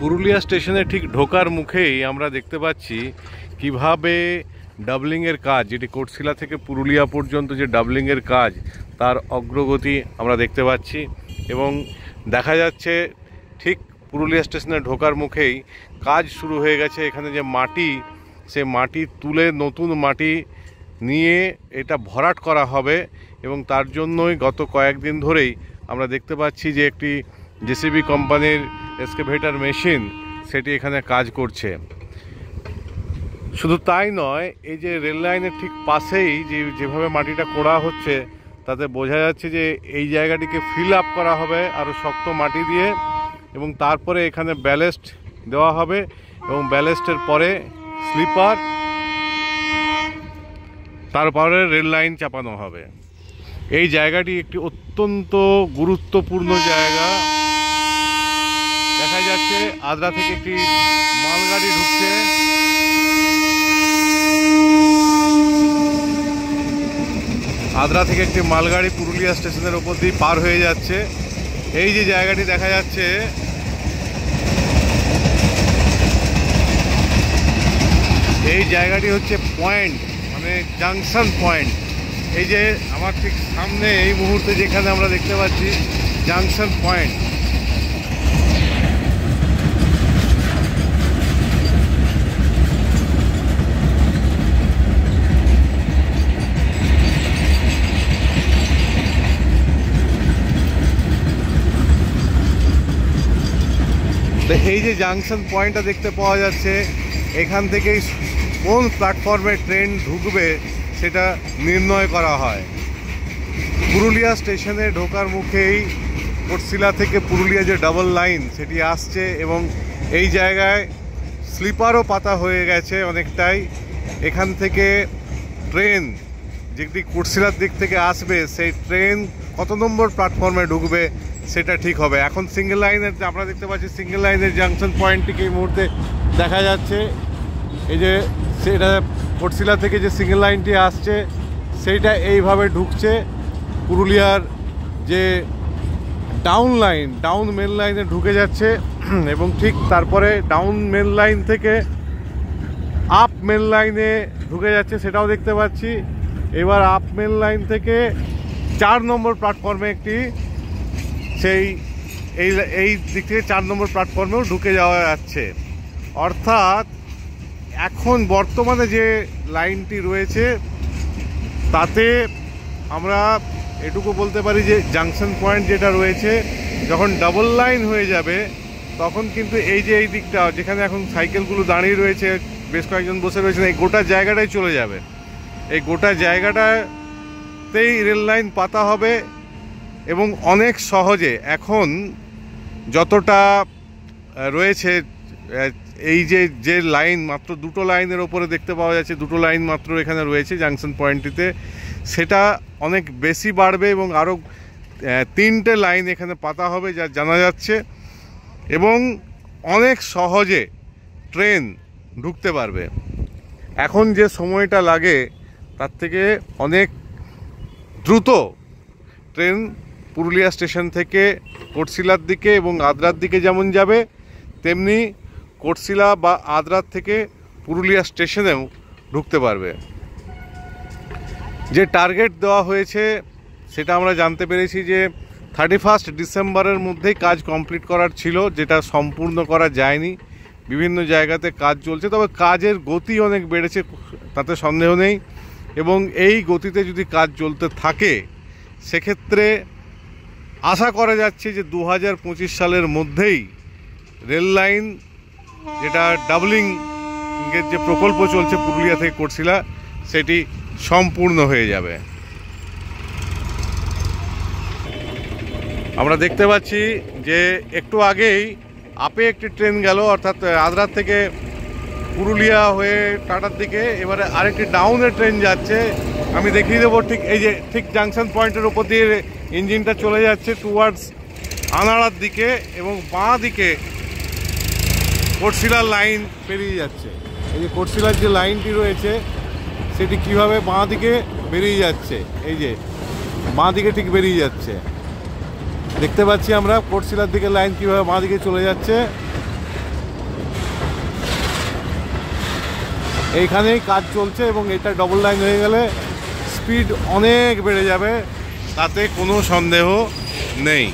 পুরুলিয়া স্টেশনে ঠিক ঢোকার মুখেই আমরা দেখতে পাচ্ছি কিভাবে ডাবলিংয়ের কাজ, যেটি কোটশিলা থেকে পুরুলিয়া পর্যন্ত যে ডাবলিংয়ের কাজ তার অগ্রগতি আমরা দেখতে পাচ্ছি। এবং দেখা যাচ্ছে ঠিক পুরুলিয়া স্টেশনে ঢোকার মুখেই কাজ শুরু হয়ে গেছে। এখানে যে মাটি, সে মাটি তুলে নতুন মাটি নিয়ে এটা ভরাট করা হবে এবং তার জন্যই গত কয়েকদিন ধরেই আমরা দেখতে পাচ্ছি যে একটি জেসিবি কোম্পানির এক্সকাভেটর মেশিন সেটি এখানে কাজ করছে। শুধু তাই নয়, এই যে রেল লাইনের ঠিক পাশেই যেভাবে মাটিটা কোড়া হচ্ছে তাতে বোঝা যাচ্ছে যে এই জায়গাটিকে ফিল আপ করা হবে আরও শক্ত মাটি দিয়ে এবং তারপরে এখানে ব্যালেস্ট দেওয়া হবে এবং ব্যালেস্টের পরে স্লিপার, তারপরে রেল লাইন চাপানো হবে। এই জায়গাটি একটি অত্যন্ত গুরুত্বপূর্ণ জায়গা। দেখা যাচ্ছে আদ্রা থেকে একটি মালগাড়ি ঢুকছে। আদ্রা থেকে একটি মালগাড়ি পুরুলিয়া স্টেশনের ওপর দিয়ে পার হয়ে যাচ্ছে। এই যে জায়গাটি দেখা যাচ্ছে, এই জায়গাটি হচ্ছে পয়েন্ট, মানে জাংশন পয়েন্ট। এই যে আমার ঠিক সামনে এই মুহূর্তে যেখানে আমরা দেখতে পাচ্ছি জাংশন পয়েন্ট। এই যে জাংশন পয়েন্টটা দেখতে পাওয়া যাচ্ছে, এখান থেকেই কোন প্ল্যাটফর্মে ট্রেন ঢুকবে সেটা নির্ণয় করা হয়। পুরুলিয়া স্টেশনে ঢোকার মুখেই কোটশিলা থেকে পুরুলিয়া যে ডাবল লাইন সেটি আসছে এবং এই জায়গায় স্লিপারও পাতা হয়ে গেছে অনেকটাই। এখান থেকে ট্রেন যেটি কোটশিলার দিক থেকে আসবে সেই ট্রেন কত নম্বর প্ল্যাটফর্মে ঢুকবে সেটা ঠিক হবে। এখন সিঙ্গেল লাইনের আমরা দেখতে পাচ্ছি সিঙ্গেল লাইনের জাংশন পয়েন্টটিকে এই মুহূর্তে দেখা যাচ্ছে। এই যে সেটা কোটশিলা থেকে যে সিঙ্গেল লাইনটি আসছে সেইটা এইভাবে ঢুকছে পুরুলিয়ার যে ডাউন লাইন, ডাউন মেন লাইনে ঢুকে যাচ্ছে এবং ঠিক তারপরে ডাউন মেন লাইন থেকে আপ মেন লাইনে ঢুকে যাচ্ছে, সেটাও দেখতে পাচ্ছি। এবার আপ মেন লাইন থেকে 4 নম্বর প্ল্যাটফর্মে একটি এই দিক থেকে 4 নম্বর প্ল্যাটফর্মেও ঢুকে যাওয়া যাচ্ছে। অর্থাৎ এখন বর্তমানে যে লাইনটি রয়েছে তাতে আমরা এটুকু বলতে পারি যে জাংশন পয়েন্ট যেটা রয়েছে, যখন ডাবল লাইন হয়ে যাবে তখন কিন্তু এই যে এই দিকটা যেখানে এখন সাইকেলগুলো দাঁড়িয়ে রয়েছে, বেশ কয়েকজন বসে রয়েছেন, এই গোটা জায়গাটাই চলে যাবে। এই গোটা জায়গাটাতেই রেল লাইন পাতা হবে এবং অনেক সহজে এখন যতটা রয়েছে এই যে লাইন, মাত্র 2টো লাইনের ওপরে দেখতে পাওয়া যাচ্ছে, 2টো লাইন মাত্র এখানে রয়েছে জাংশন পয়েন্টটিতে, সেটা অনেক বেশি বাড়বে এবং আরও 3টে লাইন এখানে পাতা হবে যা জানা যাচ্ছে এবং অনেক সহজে ট্রেন ঢুকতে পারবে। এখন যে সময়টা লাগে তার থেকে অনেক দ্রুত ট্রেন পুরুলিয়া স্টেশন থেকে কোটশিলার দিকে এবং আদ্রার দিকে যেমন যাবে, তেমনি কোটশিলা বা আদ্রার থেকে পুরুলিয়া স্টেশনেও ঢুকতে পারবে। যে টার্গেট দেওয়া হয়েছে সেটা আমরা জানতে পেরেছি যে 31 ডিসেম্বরের মধ্যেই কাজ কমপ্লিট করার ছিল, যেটা সম্পূর্ণ করা যায়নি। বিভিন্ন জায়গাতে কাজ চলছে, তবে কাজের গতি অনেক বেড়েছে, তাতে সন্দেহ নেই। এবং এই গতিতে যদি কাজ চলতে থাকে সেক্ষেত্রে আশা করা যাচ্ছে যে 2025 সালের মধ্যেই রেল লাইন, যেটা ডাবলিংয়ের যে প্রকল্প চলছে পুরুলিয়া থেকে কোটশিলা, সেটি সম্পূর্ণ হয়ে যাবে। আমরা দেখতে পাচ্ছি যে একটু আগেই আপে একটি ট্রেন গেল, অর্থাৎ আদ্রার থেকে পুরুলিয়া হয়ে টাটার দিকে। এবারে আরেকটি ডাউনের ট্রেন যাচ্ছে, আমি দেখিয়ে দেবো। ঠিক এই যে ঠিক জাংশন পয়েন্টের ওপর দিয়ে ইঞ্জিনটা চলে যাচ্ছে টুয়ার্ডস আনাড়ার দিকে এবং বাঁ দিকে কোটশিলার লাইন পেরিয়ে যাচ্ছে। এই যে কোটশিলার যে লাইনটি রয়েছে সেটি কীভাবে বাঁ দিকে বেরিয়ে যাচ্ছে, এই যে বাঁ দিকে ঠিক বেরিয়ে যাচ্ছে। দেখতে পাচ্ছি আমরা কোটশিলার দিকে লাইন কীভাবে বাঁ দিকে চলে যাচ্ছে। এইখানেই কাজ চলছে এবং এটা ডবল লাইন হয়ে গেলে স্পিড অনেক বেড়ে যাবে, তাতে কোনো সন্দেহ নেই।